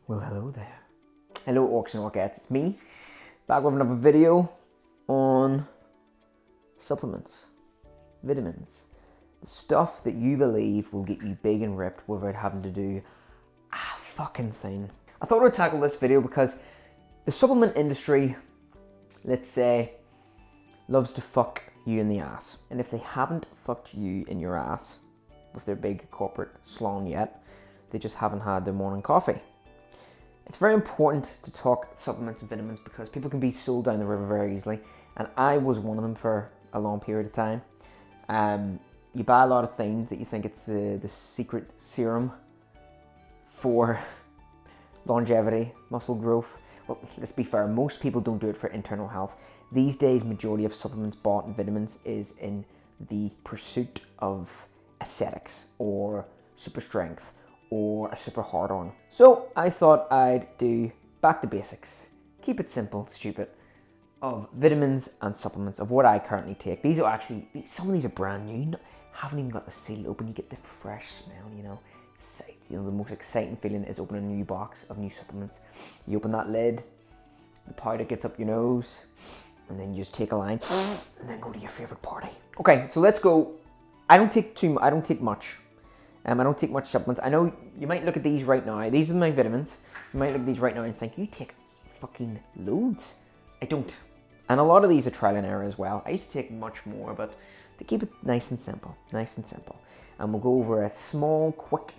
Well, hello there. Hello, orcs and orchettes. It's me, back with another video on supplements, vitamins, the stuff that you believe will get you big and ripped without having to do a fucking thing. I thought I'd tackle this video because the supplement industry, let's say, loves to fuck you in the ass. And if they haven't fucked you in your ass with their big corporate slon yet, they just haven't had their morning coffee. It's very important to talk supplements and vitamins because people can be sold down the river very easily, and I was one of them for a long period of time. You buy a lot of things that you think it's the secret serum for longevity, muscle growth. Well, let's be fair, most people don't do it for internal health. These days, majority of supplements bought in vitamins is in the pursuit of aesthetics or super strength or a super hard on. So I thought I'd do back to basics, keep it simple, stupid, of vitamins and supplements of what I currently take. These are actually, some of these are brand new, haven't even got the seal open. You get the fresh smell, you know. The most exciting feeling is opening a new box of new supplements. You open that lid, the powder gets up your nose, and then you just take a line and then go to your favorite party. Okay, so let's go. I don't take much. I don't take much supplements. I know you might look at these right now. These are my vitamins. You might look at these right now and think, you take fucking loads. I don't. And a lot of these are trial and error as well. I used to take much more, but to keep it nice and simple. And we'll go over a small, quick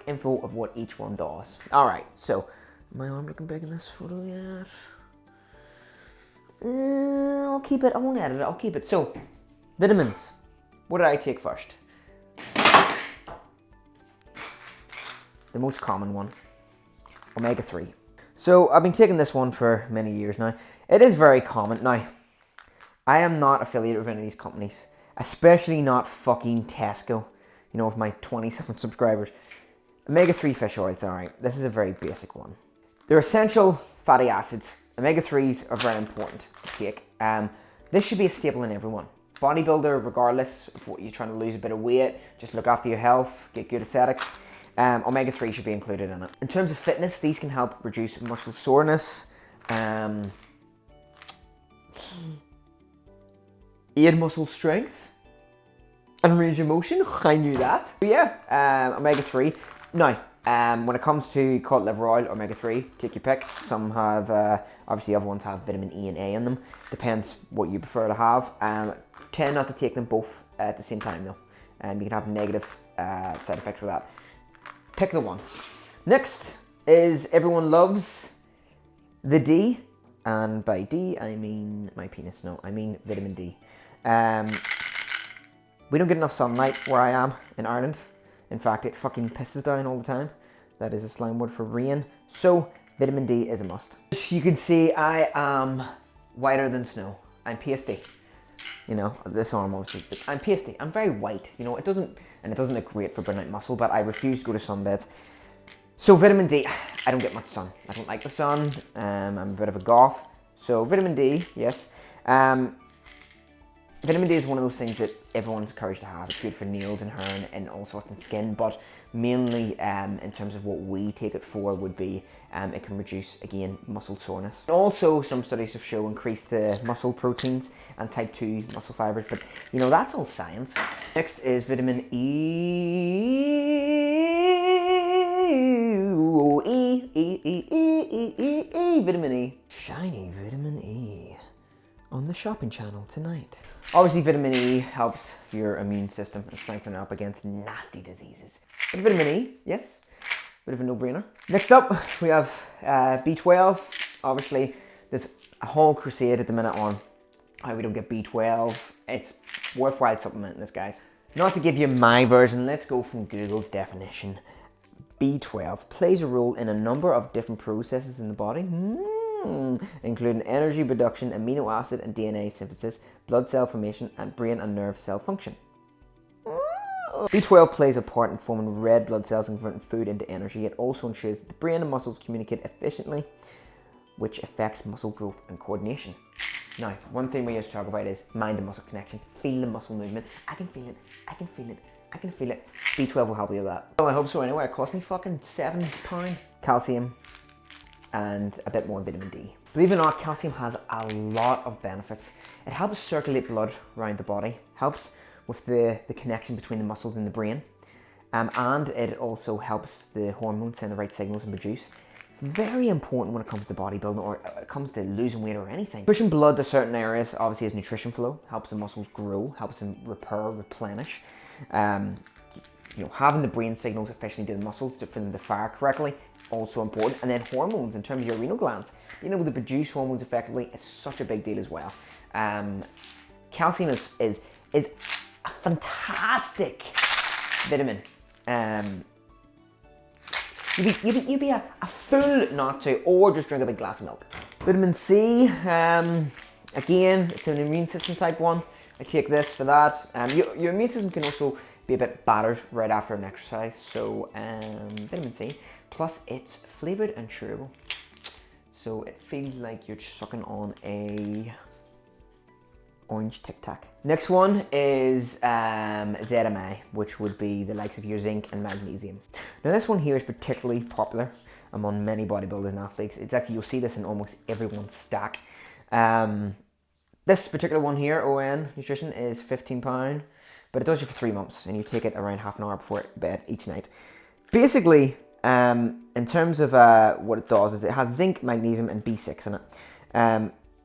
info of what each one does. All right, so, my arm looking big in this photo yet? I'll keep it, I won't edit it, I'll keep it. So, vitamins. What did I take first? The most common one, omega-3. So I've been taking this one for many years now. It is very common. Now, I am not affiliated with any of these companies, especially not fucking Tesco, you know, with my 27 subscribers. Omega-3 fish oils, all right, this is a very basic one. They're essential fatty acids. Omega-3s are very important to take. This should be a staple in everyone. Bodybuilder, regardless of what you're trying to lose a bit of weight, just look after your health, get good aesthetics. Omega-3 should be included in it. In terms of fitness, these can help reduce muscle soreness, aid muscle strength, and range of motion. I knew that. But yeah, omega-3. Now, when it comes to cod liver oil, omega-3, take your pick. Some have, obviously other ones have vitamin E and A in them. Depends what you prefer to have. Tend not to take them both at the same time though. You can have negative side effects with that. Pick the one. Next is everyone loves the D, and by D I mean my penis. No, I mean vitamin D. We don't get enough sunlight where I am in Ireland. In fact, it fucking pisses down all the time. That is a slang word for rain. So vitamin D is a must. You can see I am whiter than snow. I'm pasty. You know, this arm obviously, I'm pasty. I'm very white. You know, it doesn't look great for burning out muscle, but I refuse to go to sunbeds. So vitamin D, I don't get much sun. I don't like the sun. I'm a bit of a goth. So vitamin D, yes. Vitamin D is one of those things that everyone's encouraged to have. It's good for nails and hair and all sorts of skin, but mainly in terms of what we take it for would be it can reduce, again, muscle soreness. Also, some studies have shown increase the muscle proteins and type 2 muscle fibers, but you know, that's all science. Next is vitamin vitamin E. Shiny vitamin E on the shopping channel tonight. Obviously, vitamin E helps your immune system and strengthen it up against nasty diseases. But vitamin E, yes, bit of a no-brainer. Next up, we have B12. Obviously, there's a whole crusade at the minute on how we don't get B12. It's worthwhile supplementing this, guys. Not to give you my version, let's go from Google's definition. B12 plays a role in a number of different processes in the body. Including energy production, amino acid and DNA synthesis, blood cell formation, and brain and nerve cell function. B12 plays a part in forming red blood cells and converting food into energy. It also ensures that the brain and muscles communicate efficiently, which affects muscle growth and coordination. Now, one thing we used to talk about is mind and muscle connection. Feel the muscle movement. I can feel it. I can feel it. I can feel it. B12 will help you with that. Well, I hope so anyway. It cost me fucking £7. Calcium, and a bit more vitamin D. Believe it or not, calcium has a lot of benefits. It helps circulate blood around the body, helps with the connection between the muscles and the brain, and it also helps the hormones send the right signals and produce. Very important when it comes to bodybuilding or it comes to losing weight or anything. Pushing blood to certain areas obviously is nutrition flow, helps the muscles grow, helps them repair, replenish. Having the brain signals efficiently to the muscles for them to fire correctly, also important. And then hormones in terms of your adrenal glands. Being able to produce hormones effectively is such a big deal as well. Calcium is a fantastic vitamin. You'd be a fool not to, or just drink a big glass of milk. Vitamin C, again, it's an immune system type one. I take this for that. Your immune system can also be a bit battered right after an exercise, so vitamin C. Plus, it's flavored and chewable, so it feels like you're sucking on a orange Tic Tac. Next one is ZMA, which would be the likes of your zinc and magnesium. Now this one here is particularly popular among many bodybuilders and athletes. It's actually, you'll see this in almost everyone's stack. This particular one here, ON Nutrition, is £15, but it does you for 3 months, and you take it around half an hour before bed each night. Basically, in terms of what it does is it has zinc, magnesium, and B6 in it.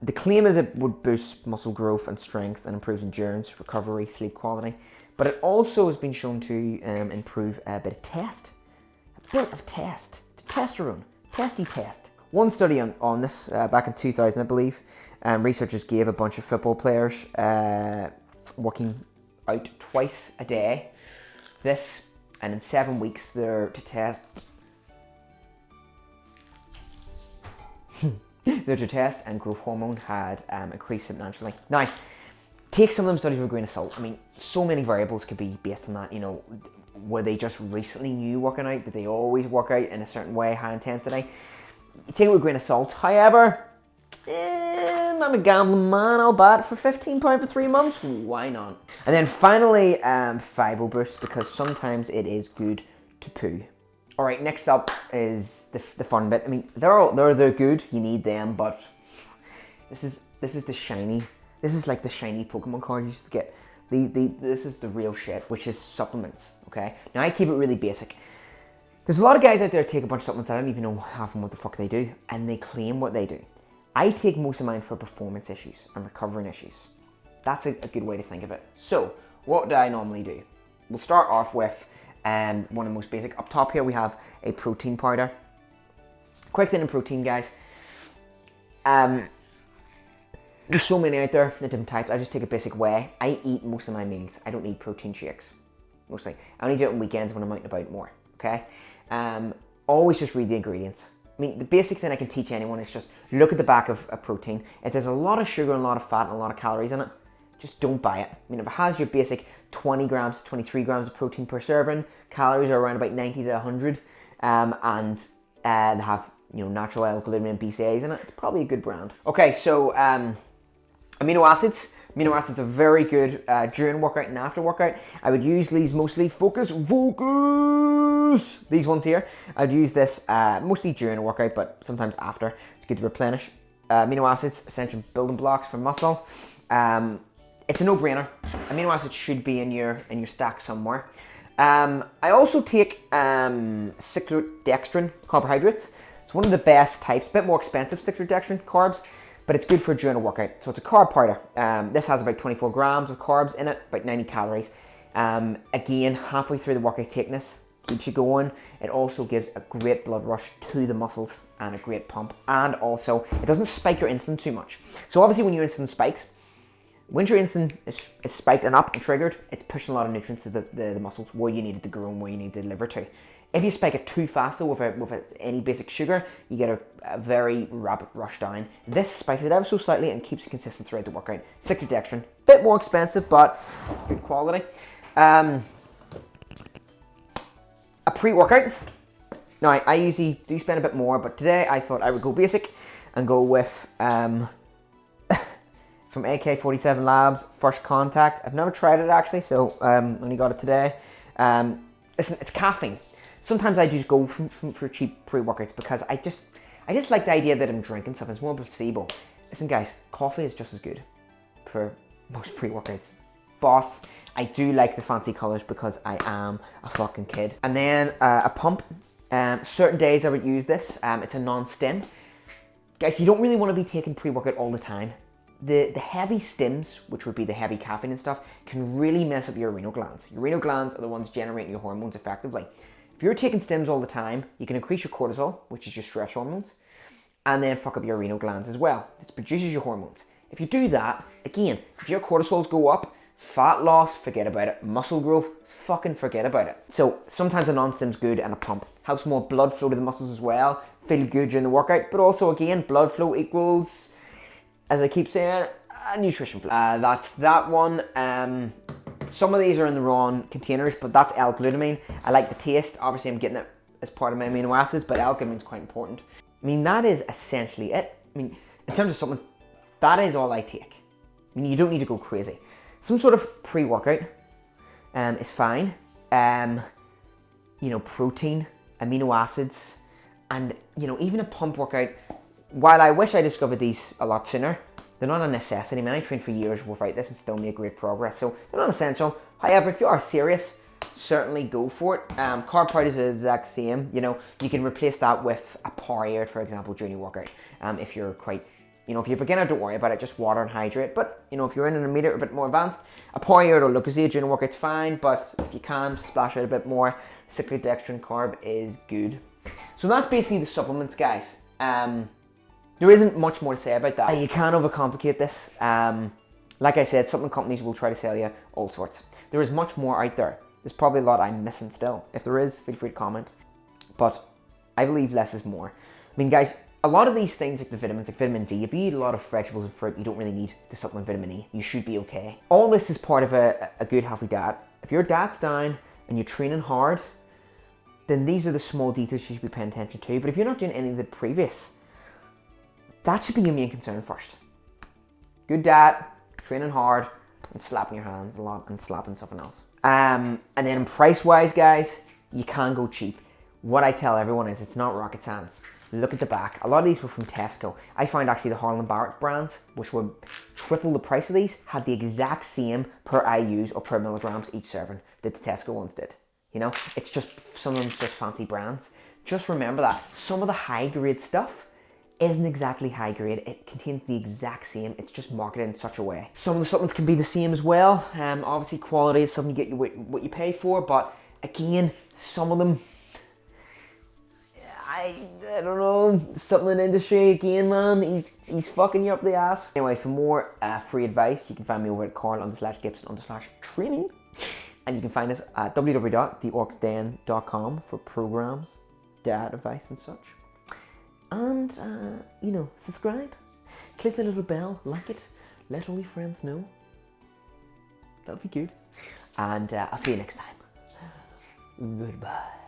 The claim is it would boost muscle growth and strength and improves endurance, recovery, sleep quality. But it also has been shown to improve a bit of testosterone, testy test. One study on this back in 2000, I believe, researchers gave a bunch of football players working out twice a day this, and in 7 weeks they're to test. Their test and growth hormone had increased substantially. Now, take some of them studies with a grain of salt. I mean, so many variables could be based on that. You know, were they just recently new working out? Did they always work out in a certain way, high intensity? You take it with a grain of salt. However, I'm a gambling man. I'll bet for £15 for 3 months. Why not? And then finally, Fibo Boost, because sometimes it is good to poo. All right, next up is the fun bit. I mean, they're good. You need them, but this is the shiny. This is like the shiny Pokemon card you used to get. This is the real shit, which is supplements. Okay. Now I keep it really basic. There's a lot of guys out there who take a bunch of supplements that I don't even know half of them what the fuck they do, and they claim what they do. I take most of mine for performance issues and recovering issues. That's a good way to think of it. So what do I normally do? We'll start off with one of the most basic. Up top here we have a protein powder. Quick thing in protein, guys. There's so many out there, the different types. I just take a basic whey. I eat most of my meals. I don't need protein shakes, mostly. I only do it on weekends when I'm out and about more, okay? Always just read the ingredients. I mean, the basic thing I can teach anyone is just look at the back of a protein. If there's a lot of sugar and a lot of fat and a lot of calories in it, just don't buy it. I mean, if it has your basic 20 grams to 23 grams of protein per serving, calories are around about 90 to 100, and they have, natural L-glutamine and BCAAs in it, it's probably a good brand. Okay, so amino acids. Amino acids are very good during workout and after workout. I would use these mostly, focus, these ones here. I'd use this mostly during a workout, but sometimes after. It's good to replenish. Amino acids, essential building blocks for muscle. It's a no-brainer. Amino acids should be in your stack somewhere. I also take cyclodextrin carbohydrates. It's one of the best types, a bit more expensive cyclodextrin carbs, but it's good for during a workout. So it's a carb powder. This has about 24 grams of carbs in it, about 90 calories. Again, halfway through the workout, take this, keeps you going. It also gives a great blood rush to the muscles and a great pump. And also, it doesn't spike your insulin too much. So obviously when your insulin spikes, when your insulin is spiked and up and triggered, it's pushing a lot of nutrients to the muscles where you need it to grow and where you need to deliver to. If you spike it too fast though with any basic sugar, you get a very rapid rush down. This spikes it ever so slightly and keeps it consistent throughout the workout. Cyclodextrin, bit more expensive, but good quality. A pre-workout. Now, I usually do spend a bit more, but today I thought I would go basic and go with from AK-47 Labs, First Contact. I've never tried it actually, so only got it today. Listen, it's caffeine. Sometimes I just go for cheap pre-workouts because I I just like the idea that I'm drinking stuff. It's more of a placebo. Listen guys, coffee is just as good for most pre-workouts. But I do like the fancy colours because I am a fucking kid. And then a pump. Certain days I would use this. It's a non-stim. Guys, you don't really want to be taking pre-workout all the time. The heavy stims, which would be the heavy caffeine and stuff, can really mess up your adrenal glands. Your adrenal glands are the ones generating your hormones effectively. If you're taking stims all the time, you can increase your cortisol, which is your stress hormones, and then fuck up your adrenal glands as well. It produces your hormones. If you do that, again, if your cortisols go up, fat loss, forget about it. Muscle growth, fucking forget about it. So sometimes a non-stim's good and a pump. Helps more blood flow to the muscles as well. Feel good during the workout, but also again, blood flow equals, as I keep saying, nutrition flow. That's that one. Some of these are in the wrong containers, but that's L-glutamine. I like the taste. Obviously I'm getting it as part of my amino acids, but L-glutamine is quite important. I mean, that is essentially it. I mean, in terms of supplements, that is all I take. I mean, you don't need to go crazy. Some sort of pre-workout is fine. You know, protein, amino acids, and you know, even a pump workout. While I wish I discovered these a lot sooner, they're not a necessity. I mean, I trained for years without this and still made great progress, so they're not essential. However, if you are serious, certainly go for it. Carb powder is the exact same. You know, you can replace that with a Powerade, for example, during your workout. If you're quite, you know, if you're a beginner, don't worry about it, just water and hydrate. But, you know, if you're in an intermediate or a bit more advanced, a Powerade or Lucozade during a workout's fine, but if you can, splash out a bit more, cyclodextrin carb is good. So that's basically the supplements, guys. There isn't much more to say about that. You can't overcomplicate this. Like I said, supplement companies will try to sell you all sorts. There is much more out there. There's probably a lot I'm missing still. If there is, feel free to comment. But I believe less is more. I mean, guys, a lot of these things like the vitamins, like vitamin D, if you eat a lot of vegetables and fruit, you don't really need to supplement vitamin E. You should be okay. All this is part of a good healthy diet. If your diet's down and you're training hard, then these are the small details you should be paying attention to. But if you're not doing any of the previous, that should be your main concern first. Good diet, training hard, and slapping your hands a lot and slapping something else. And then price-wise, guys, you can't go cheap. What I tell everyone is it's not rocket science. Look at the back. A lot of these were from Tesco. I found actually the Harlan Barrett brands, which were triple the price of these, had the exact same per IUs or per milligrams each serving that the Tesco ones did. You know, it's just, some of them's just fancy brands. Just remember that. Some of the high-grade stuff isn't exactly high grade. It contains the exact same. It's just marketed in such a way. Some of the supplements can be the same as well. Obviously quality is something you get what you pay for, but again, some of them, I don't know, supplement industry again, man, he's fucking you up the ass. Anyway, for more free advice, you can find me over at carl_gibson_training, and you can find us at www.theorcsden.com for programs, diet advice and such. And, you know, subscribe, click the little bell, like it, let all your friends know. That'll be good. And I'll see you next time. Goodbye.